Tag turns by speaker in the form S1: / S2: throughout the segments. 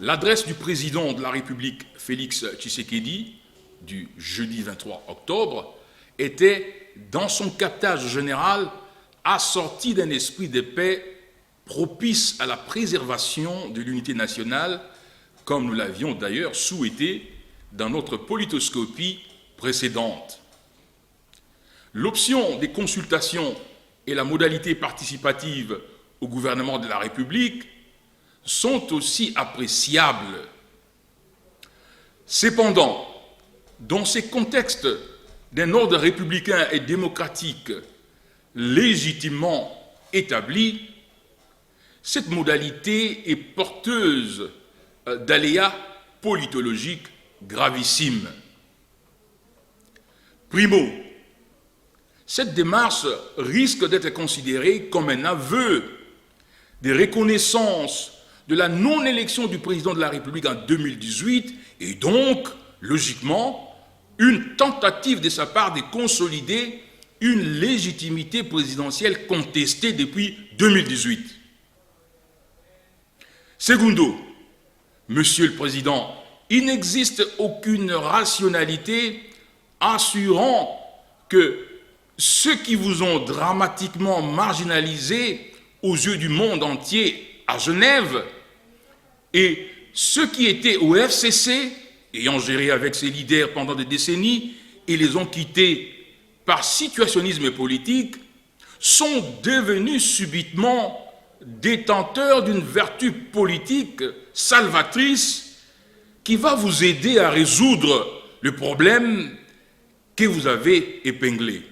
S1: L'adresse du président de la République, Félix Tshisekedi, du jeudi 23 octobre, était, dans son captage général, assortie d'un esprit de paix propice à la préservation de l'unité nationale, comme nous l'avions d'ailleurs souhaité dans notre politoscopie précédente. L'option des consultations et la modalité participative au gouvernement de la République sont aussi appréciables. Cependant, dans ces contextes d'un ordre républicain et démocratique légitimement établi, cette modalité est porteuse d'aléas politologiques gravissimes. Primo, cette démarche risque d'être considérée comme un aveu de reconnaissance de la non-élection du président de la République en 2018 et donc, logiquement, une tentative de sa part de consolider une légitimité présidentielle contestée depuis 2018. Secondo, Monsieur le Président, il n'existe aucune rationalité assurant que ceux qui vous ont dramatiquement marginalisé aux yeux du monde entier à Genève et ceux qui étaient au FCC, ayant géré avec ses leaders pendant des décennies et les ont quittés par situationnisme politique, sont devenus subitement détenteurs d'une vertu politique salvatrice qui va vous aider à résoudre le problème que vous avez épinglé.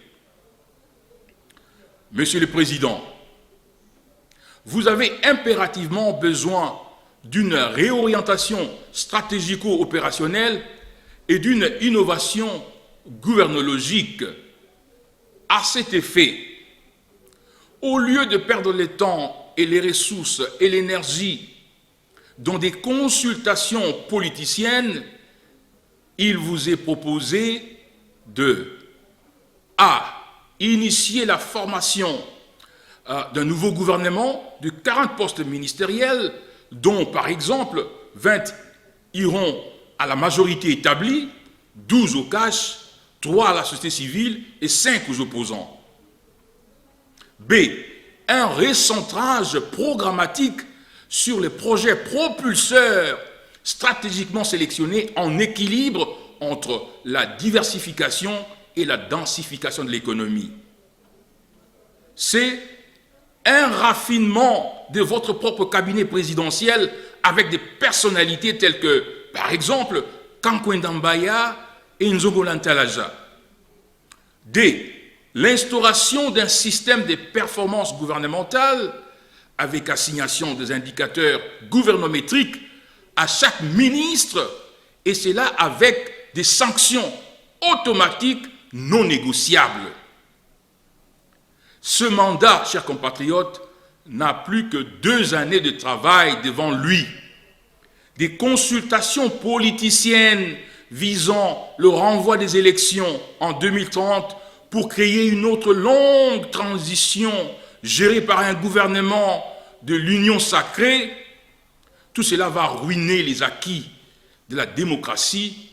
S1: Monsieur le Président, vous avez impérativement besoin d'une réorientation stratégico-opérationnelle et d'une innovation gouvernologique. À cet effet, au lieu de perdre le temps et les ressources et l'énergie dans des consultations politiciennes, il vous est proposé de A. Initier la formation d'un nouveau gouvernement de 40 postes ministériels, dont par exemple 20 iront à la majorité établie, 12 au cash, 3 à la société civile et 5 aux opposants. B. Un recentrage programmatique sur les projets propulseurs stratégiquement sélectionnés en équilibre entre la diversification et la densification de l'économie. C'est un raffinement de votre propre cabinet présidentiel avec des personnalités telles que, par exemple, Kankwenda Mbaya et Nzongo Ntalaja. D. L'instauration d'un système de performance gouvernementale avec assignation des indicateurs gouvernométriques à chaque ministre, et cela avec des sanctions automatiques non négociables. Ce mandat, chers compatriotes, n'a plus que 2 années de travail devant lui. Des consultations politiciennes visant le renvoi des élections en 2030 pour créer une autre longue transition gérée par un gouvernement de l'union sacrée, tout cela va ruiner les acquis de la démocratie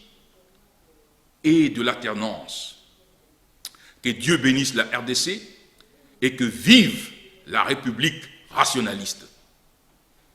S1: et de l'alternance. Que Dieu bénisse la RDC et que vive la République rationaliste.